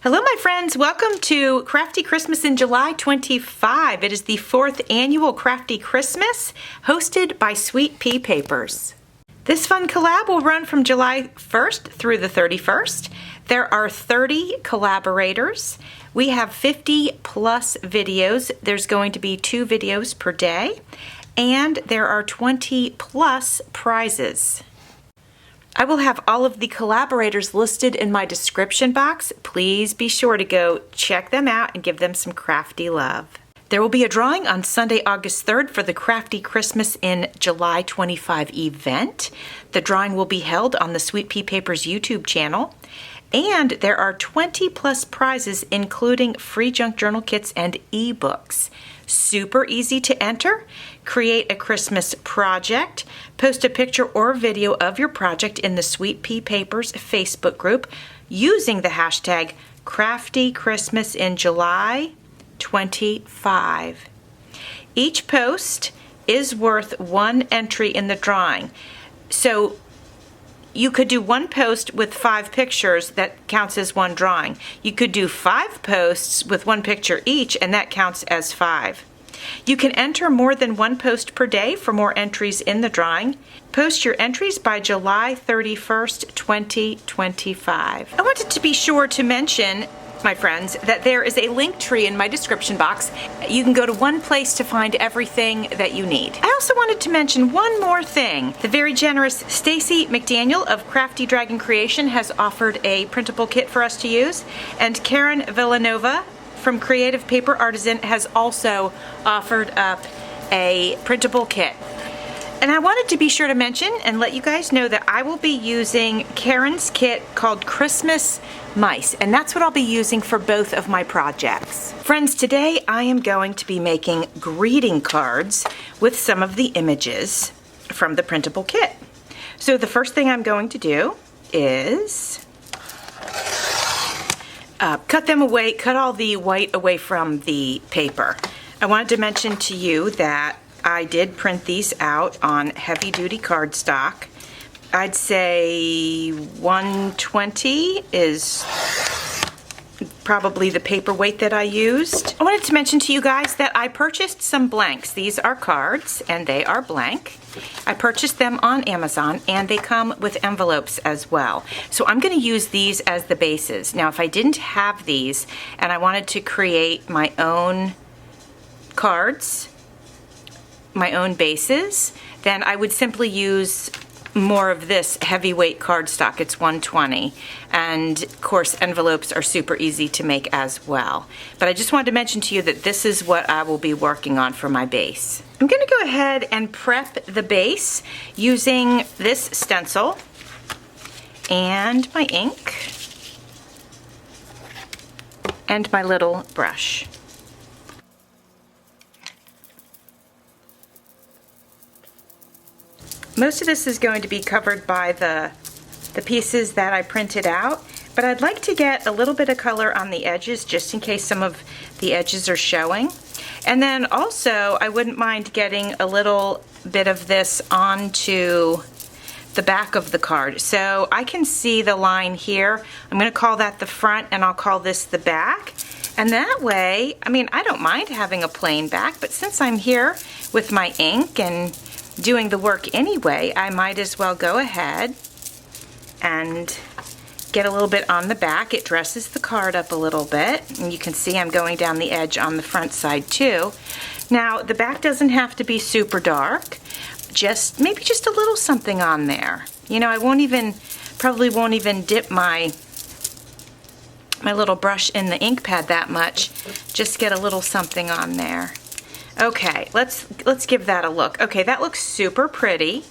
Hello my friends, welcome to Crafty Christmas in July 25. It is the 4th annual Crafty Christmas hosted by Sweet Pea Papers. This fun collab will run from July 1st through the 31st. There are 30 collaborators. We have 50 plus videos. There's going to be 2 videos per day, and there are 20 plus prizes. I will have all of the collaborators listed in my description box. Please be sure to go check them out and give them some crafty love. There will be a drawing on Sunday, August 3rd for the Crafty Christmas in July 25 event. The drawing will be held on the Sweet Pea Papers YouTube channel. And there are 20 plus prizes, including free junk journal kits and ebooks. Super easy to enter. Create a Christmas project. Post a picture or video of your project in the Sweet Pea Papers Facebook group using the hashtag Crafty Christmas in July 25. Each post is worth 1 entry in the drawing. So you could do 1 post with 5 pictures, that counts as 1 drawing. You could do 5 posts with 1 picture each, and that counts as 5. You can enter more than 1 post per day for more entries in the drawing. Post your entries by July 31st, 2025. I wanted to be sure to mention, my friends, that there is a link tree in my description box. You can go to one place to find everything that you need. I also wanted to mention one more thing. The very generous Stacy McDaniel of Crafty Dragon Creation has offered a printable kit for us to use, and Karen Villanova from Creative Paper Artisan has also offered up a printable kit. And I wanted to be sure to mention and let you guys know that I will be using Karen's kit called Christmas Mice, and that's what I'll be using for both of my projects. Friends, today I am going to be making greeting cards with some of the images from the printable kit. So the first thing I'm going to do is cut them away, cut all the white away from the paper. I wanted to mention to you that I did print these out on heavy-duty cardstock. I'd say 120 is probably the paper weight that I used. I wanted to mention to you guys that I purchased some blanks. These are cards and they are blank. I purchased them on Amazon and they come with envelopes as well. So I'm going to use these as the bases. Now if I didn't have these and I wanted to create my own cards, my own bases, then I would simply use more of this heavyweight cardstock. It's 120, and of course envelopes are super easy to make as well. But I just wanted to mention to you that this is what I will be working on for my base. I'm going to go ahead and prep the base using this stencil and my ink and my little brush. Most of this is going to be covered by the pieces that I printed out, but I'd like to get a little bit of color on the edges just in case some of the edges are showing. And then also I wouldn't mind getting a little bit of this onto the back of the card. So I can see the line here. I'm going to call that the front and I'll call this the back. And that way, I mean, I don't mind having a plain back, but since I'm here with my ink and doing the work anyway, I might as well go ahead and get a little bit on the back. It dresses the card up a little bit, and you can see I'm going down the edge on the front side too. Now the back doesn't have to be super dark, just maybe just a little something on there. You know, I probably won't even dip my little brush in the ink pad that much. Just get a little something on there. Okay, let's give that a look. Okay, that looks super pretty.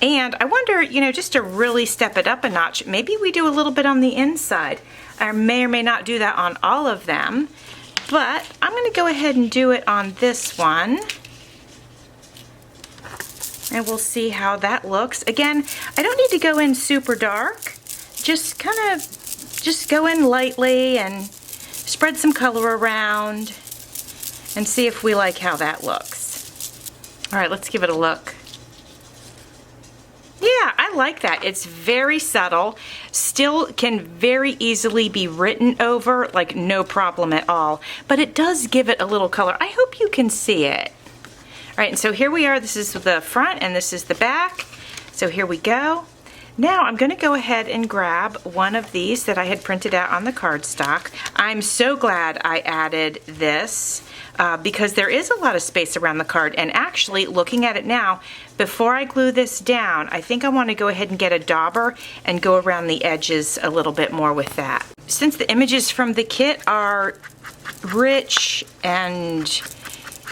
And I wonder, you know, just to really step it up a notch, maybe we do a little bit on the inside. I may or may not do that on all of them, but I'm going to go ahead and do it on this one. And we'll see how that looks. Again, I don't need to go in super dark. Just go in lightly and spread some color around and see if we like how that looks. All right, let's give it a look. Yeah, I like that. It's very subtle, still can very easily be written over, like no problem at all, but it does give it a little color. I hope you can see it. All right, and so here we are. This is the front and this is the back. So here we go. Now I'm going to go ahead and grab one of these that I had printed out on the cardstock. I'm so glad I added this because there is a lot of space around the card, and actually looking at it now, before I glue this down, I think I want to go ahead and get a dauber and go around the edges a little bit more with that. Since the images from the kit are rich and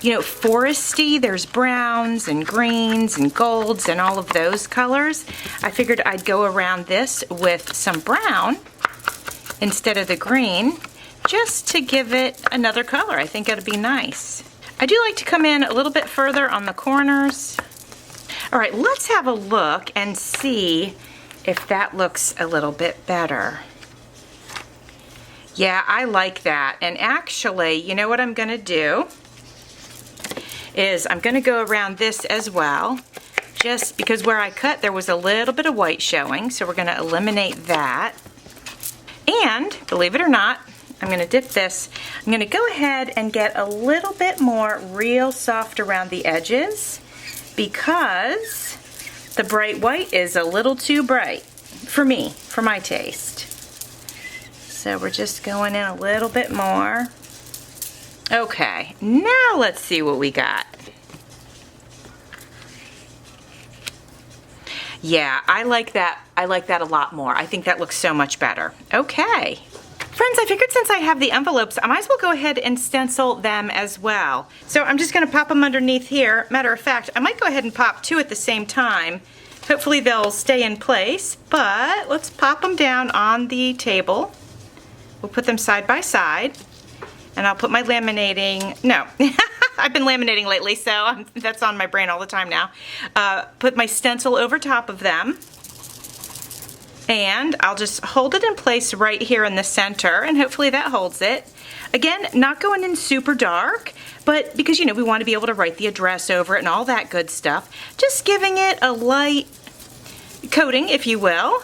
foresty, there's browns and greens and golds and all of those colors, I figured I'd go around this with some brown instead of the green, just to give it another color. I think it'll be nice. I do like to come in a little bit further on the corners. All right, let's have a look and see if that looks a little bit better. Yeah, I like that. And actually, you know what I'm gonna do is I'm gonna go around this as well, just because where I cut there was a little bit of white showing, so we're gonna eliminate that. And believe it or not, I'm gonna dip this. I'm gonna go ahead and get a little bit more real soft around the edges because the bright white is a little too bright for me, for my taste. So we're just going in a little bit more. Okay, now let's see what we got. Yeah, I like that. I like that a lot more. I think that looks so much better. Okay. Friends, I figured since I have the envelopes, I might as well go ahead and stencil them as well. So I'm just gonna pop them underneath here. Matter of fact, I might go ahead and pop two at the same time. Hopefully they'll stay in place, but let's pop them down on the table. We'll put them side by side. And I'll put my laminating, no, I've been laminating lately, so that's on my brain all the time now. Put my stencil over top of them. And I'll just hold it in place right here in the center, and hopefully that holds it. Again, not going in super dark, but because, we want to be able to write the address over it and all that good stuff. Just giving it a light coating, if you will.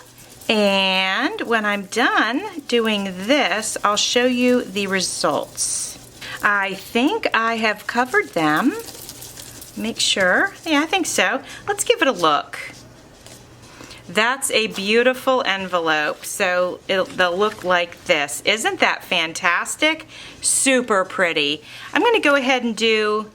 And when I'm done doing this, I'll show you the results. I think I have covered them. Make sure. Yeah, I think so. Let's give it a look. That's a beautiful envelope. So they'll look like this. Isn't that fantastic? Super pretty. I'm going to go ahead and do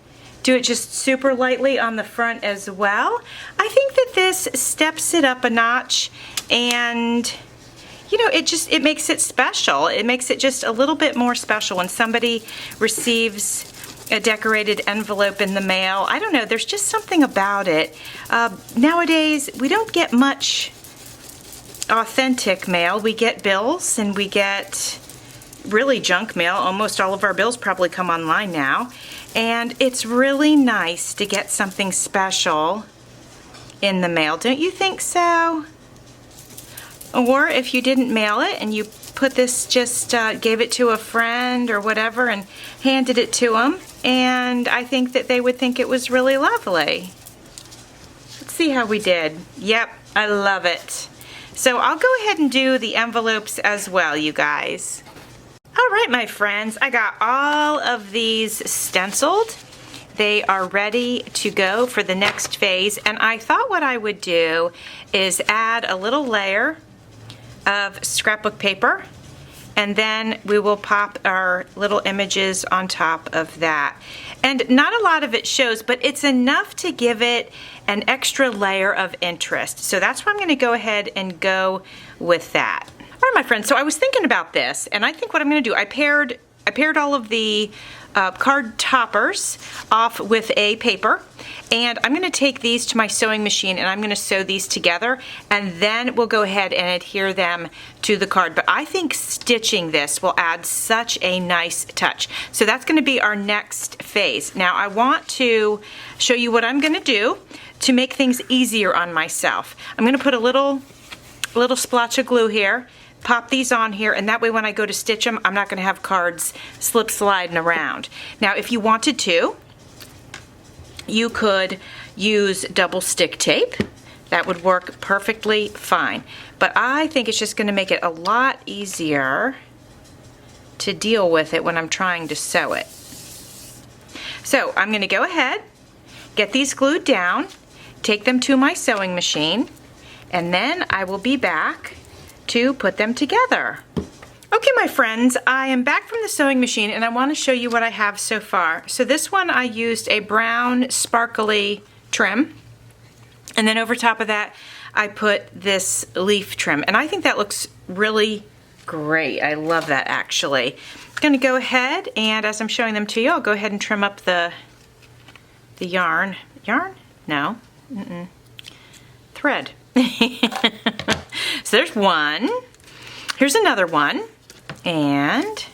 it just super lightly on the front as well. I think that this steps it up a notch, and it makes it special. It makes it just a little bit more special when somebody receives a decorated envelope in the mail. I don't know, there's just something about it. Nowadays, we don't get much authentic mail. We get bills and we get really junk mail. Almost all of our bills probably come online now. And it's really nice to get something special in the mail. Don't you think so? Or if you didn't mail it and you put this, just gave it to a friend or whatever and handed it to them, and I think that they would think it was really lovely. Let's see how we did. Yep, I love it. So I'll go ahead and do the envelopes as well, you guys. All right, my friends, I got all of these stenciled. They are ready to go for the next phase, and I thought what I would do is add a little layer of scrapbook paper, and then we will pop our little images on top of that. And not a lot of it shows, but it's enough to give it an extra layer of interest. So that's why I'm going to go ahead and go with that. All right, my friends, so I was thinking about this, and I think what I'm going to do, I paired all of the card toppers off with a paper, and I'm going to take these to my sewing machine and I'm going to sew these together, and then we'll go ahead and adhere them to the card. But I think stitching this will add such a nice touch. So that's going to be our next phase. Now I want to show you what I'm going to do to make things easier on myself. I'm going to put a little splotch of glue here, pop these on here, and that way when I go to stitch them, I'm not going to have cards slip sliding around. Now if you wanted to, you could use double stick tape That would work perfectly fine. But I think it's just going to make it a lot easier to deal with it when I'm trying to sew it. So I'm going to go ahead, get these glued down, take them to my sewing machine, and then I will be back to put them together. Okay, my friends, I am back from the sewing machine and I want to show you what I have so far. So this one I used a brown sparkly trim, and then over top of that I put this leaf trim, and I think that looks really great. I love that actually. I'm going to go ahead and as I'm showing them to you, I'll go ahead and trim up the yarn. Yarn? No. Thread. So there's one. Here's another one. And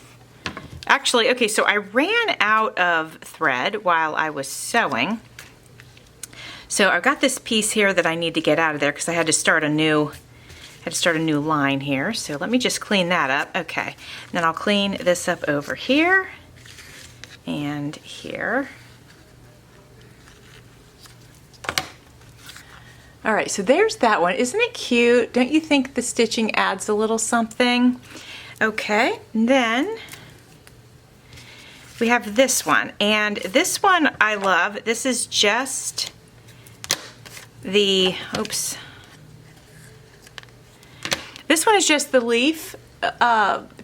actually, okay, so I ran out of thread while I was sewing. So I've got this piece here that I need to get out of there because I had to start a new line here. So let me just clean that up. Okay. And then I'll clean this up over here and here. All right, so there's that one. Isn't it cute? Don't you think the stitching adds a little something? Okay, and then we have this one, and this one I love. This is just the, oops. This one is just the leaf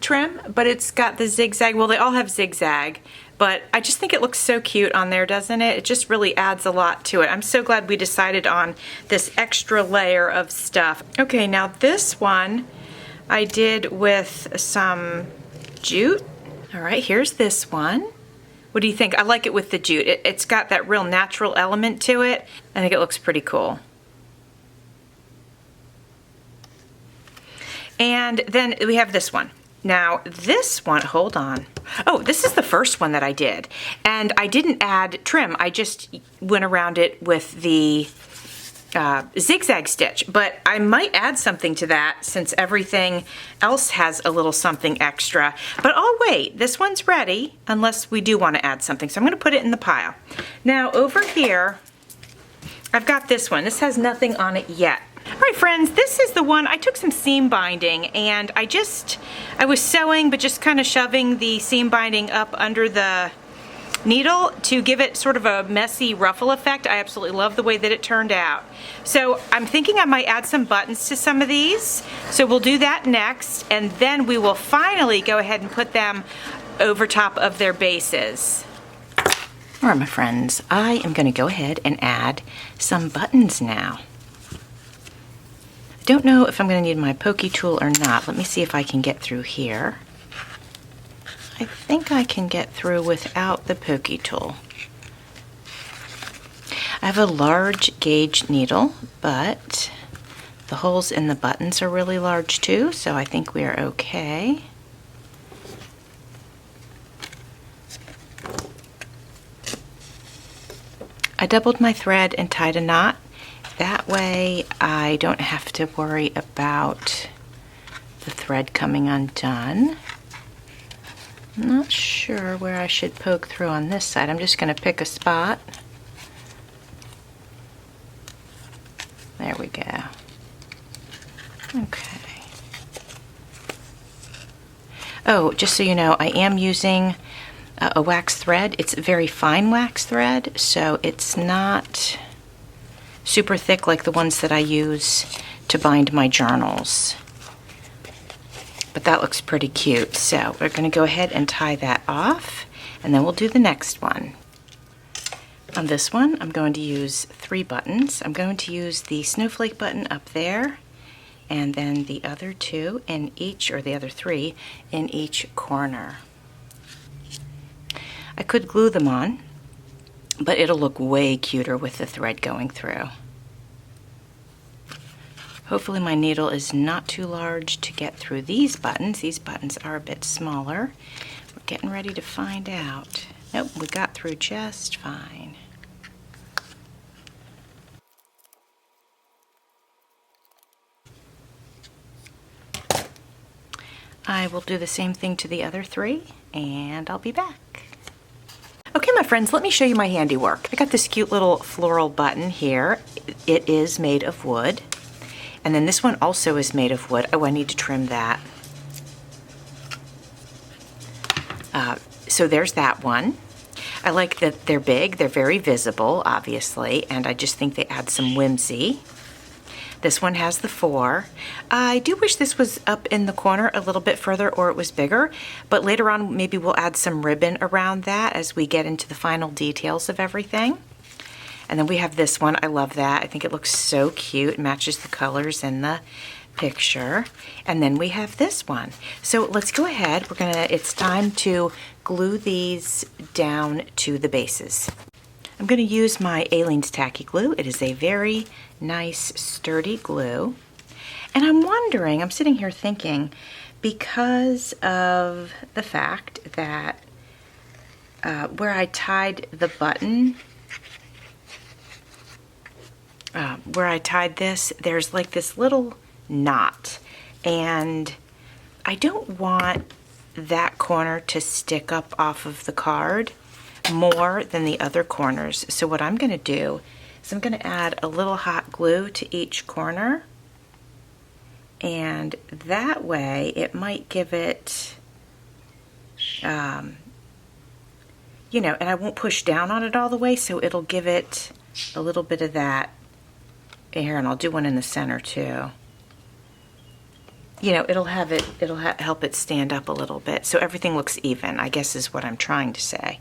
trim, but it's got the zigzag. Well, they all have zigzag, but I just think it looks so cute on there, doesn't it? It just really adds a lot to it. I'm so glad we decided on this extra layer of stuff. Okay, now this one I did with some jute. All right, here's this one. What do you think? I like it with the jute. It's got that real natural element to it. I think it looks pretty cool. And then we have this one. Now this one, hold on. Oh, this is the first one that I did. And I didn't add trim. I just went around it with the zigzag stitch. But I might add something to that since everything else has a little something extra. But I'll wait. This one's ready unless we do want to add something. So I'm going to put it in the pile. Now over here, I've got this one. This has nothing on it yet. All right, friends, this is the one. I took some seam binding and I was sewing but just kind of shoving the seam binding up under the needle to give it sort of a messy ruffle effect. I absolutely love the way that it turned out. So I'm thinking I might add some buttons to some of these. So we'll do that next, and then we will finally go ahead and put them over top of their bases. All right, my friends, I am going to go ahead and add some buttons now. I don't know if I'm going to need my pokey tool or not. Let me see if I can get through here. I think I can get through without the pokey tool. I have a large gauge needle, but the holes in the buttons are really large too, so I think we are okay. I doubled my thread and tied a knot. That way I don't have to worry about the thread coming undone. I'm not sure where I should poke through on this side. I'm just going to pick a spot. There we go. Okay. Oh, just so you know, I am using a wax thread. It's a very fine wax thread, so it's not super thick like the ones that I use to bind my journals. But that looks pretty cute. So we're going to go ahead and tie that off, and then we'll do the next one. On this one, I'm going to use 3 buttons. I'm going to use the snowflake button up there, and then the other 2 in each, or the other 3 in each corner. I could glue them on, but it'll look way cuter with the thread going through. Hopefully my needle is not too large to get through these buttons. These buttons are a bit smaller. We're getting ready to find out. Nope, we got through just fine. I will do the same thing to the other 3, and I'll be back. Okay, my friends, let me show you my handiwork. I got this cute little floral button here. It is made of wood. And then this one also is made of wood. Oh, I need to trim that. So there's that one. I like that they're big. They're very visible, obviously, and I just think they add some whimsy. This one has the 4. I do wish this was up in the corner a little bit further, or it was bigger, but later on maybe we'll add some ribbon around that as we get into the final details of everything. And then we have this one. I love that. I think it looks so cute. It matches the colors in the picture. And then we have this one. So let's go ahead. It's time to glue these down to the bases. I'm going to use my Aleene's Tacky Glue. It is a very nice, sturdy glue. And I'm wondering, I'm sitting here thinking, because of the fact that where I tied the button, where I tied this, there's like this little knot, and I don't want that corner to stick up off of the card more than the other corners. So what I'm going to do is I'm going to add a little hot glue to each corner, and that way it might give it, you know, and I won't push down on it all the way, so it'll give it a little bit of that here, and I'll do one in the center too. You know, it'll help it stand up a little bit so everything looks even, I guess is what I'm trying to say.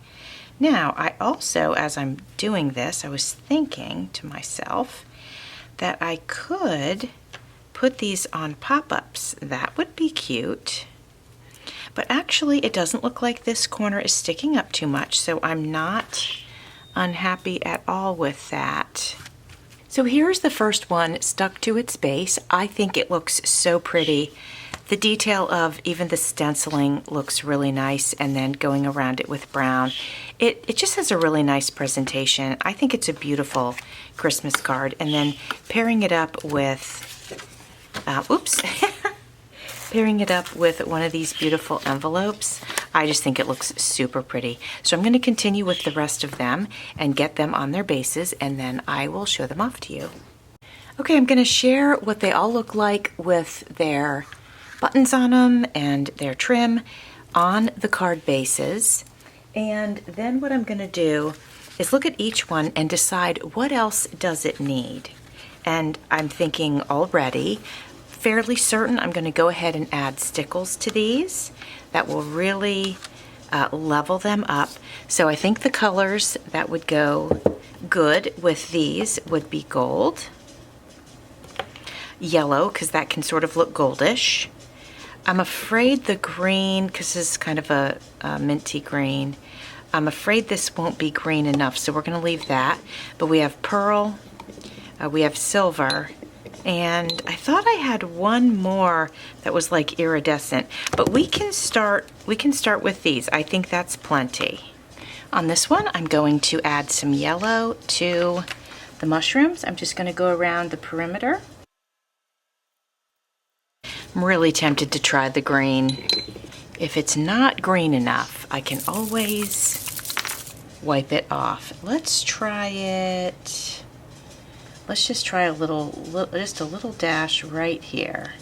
Now, I also, as I'm doing this, I was thinking to myself that I could put these on pop-ups. That would be cute. But actually, it doesn't look like this corner is sticking up too much, so I'm not unhappy at all with that. So here's the first one stuck to its base. I think it looks so pretty. The detail of even the stenciling looks really nice, and then going around it with brown. It just has a really nice presentation. I think it's a beautiful Christmas card. And then pairing it up with, pairing it up with one of these beautiful envelopes, I just think it looks super pretty. So I'm going to continue with the rest of them and get them on their bases, and then I will show them off to you. Okay, I'm going to share what they all look like with their buttons on them and their trim on the card bases. And then what I'm going to do is look at each one and decide what else does it need. And I'm thinking already, fairly certain I'm going to go ahead and add stickles to these. That will really level them up. So I think the colors that would go good with these would be gold, yellow, because that can sort of look goldish. I'm afraid the green, because this is kind of a minty green, I'm afraid this won't be green enough, so we're going to leave that. But we have pearl, we have silver, and I thought I had one more that was like iridescent, but we can start with these. I think that's plenty. On this one, I'm going to add some yellow to the mushrooms. I'm just going to go around the perimeter. I'm really tempted to try the green. If it's not green enough, I can always wipe it off. Let's try it. Let's just try just a little dash right here.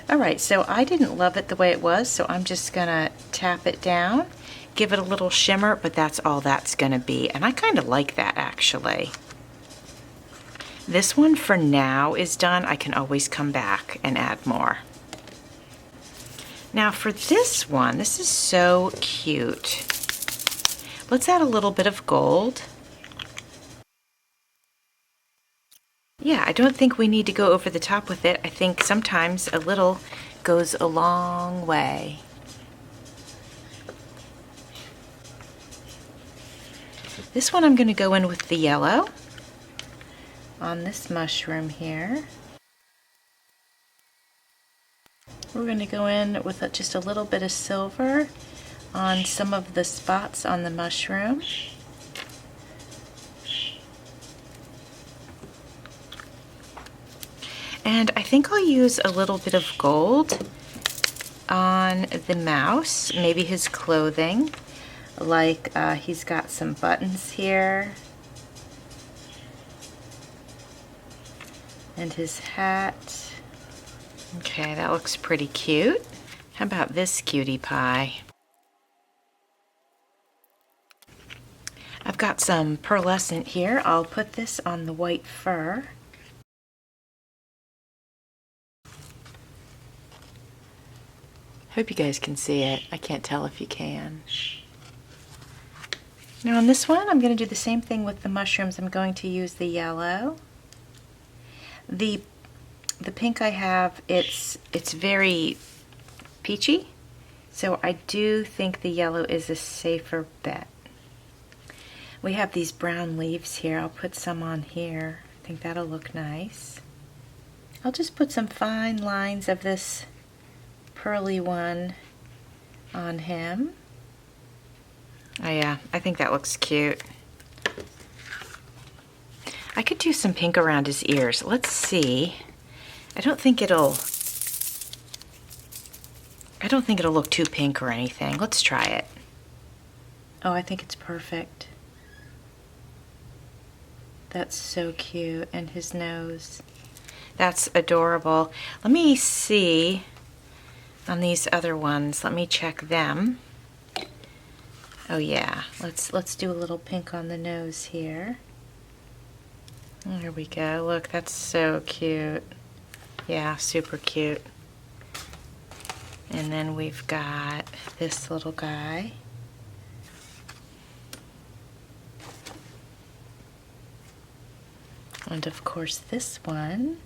All right, so I didn't love it the way it was, so I'm just gonna tap it down, give it a little shimmer, but that's all that's gonna be. And I kind of like that, actually. This one for now is done. I can always come back and add more. Now for this one, this is so cute. Let's add a little bit of gold. Yeah, I don't think we need to go over the top with it. I think sometimes a little goes a long way. This one I'm going to go in with the yellow on this mushroom here. We're going to go in with just a little bit of silver on some of the spots on the mushroom. And I think I'll use a little bit of gold on the mouse, maybe his clothing, like he's got some buttons here and his hat. Okay, that looks pretty cute. How about this cutie pie? I've got some pearlescent here. I'll put this on the white fur. Hope you guys can see it. I can't tell if you can. Now on this one, I'm going to do the same thing with the mushrooms. I'm going to use the yellow. The pink I have, it's very peachy, so I do think the yellow is a safer bet. We have these brown leaves here. I'll put some on here. I think that'll look nice. I'll just put some fine lines of this pearly one on him. Oh yeah, I think that looks cute. I could do some pink around his ears. Let's see. I don't think it'll look too pink or anything. Let's try it. Oh, I think it's perfect. That's so cute. And his nose. That's adorable. Let me see on these other ones. Let me check them. Oh yeah, let's do a little pink on the nose here. There we go. Look, that's so cute. Yeah, super cute. And then we've got this little guy. And of course this one.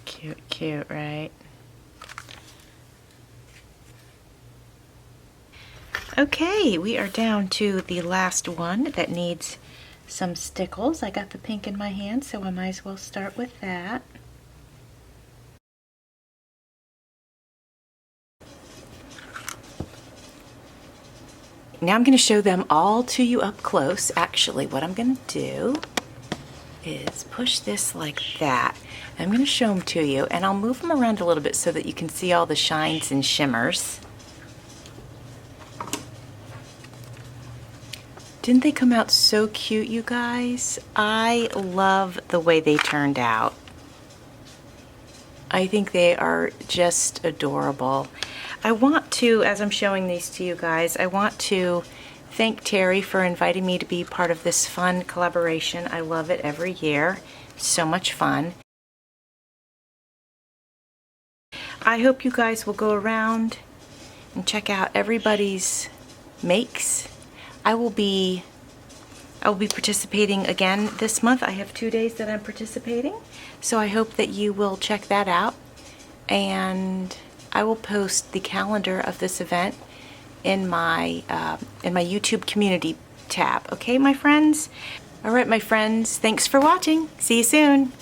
Cute, cute, right? Okay, we are down to the last one that needs some stickles. I got the pink in my hand, so I might as well start with that. Now I'm going to show them all to you up close. Actually, what I'm going to do is push this like that. I'm going to show them to you, and I'll move them around a little bit so that you can see all the shines and shimmers. Didn't they come out so cute, you guys? I love the way they turned out. I think they are just adorable. I want to, as I'm showing these to you guys, I want to thank Teri for inviting me to be part of this fun collaboration. I love it every year. So much fun. I hope you guys will go around and check out everybody's makes. I will be participating again this month. I have 2 days that I'm participating, so I hope that you will check that out, and I will post the calendar of this event in my YouTube community tab. Okay, my friends? All right, my friends, thanks for watching. See you soon.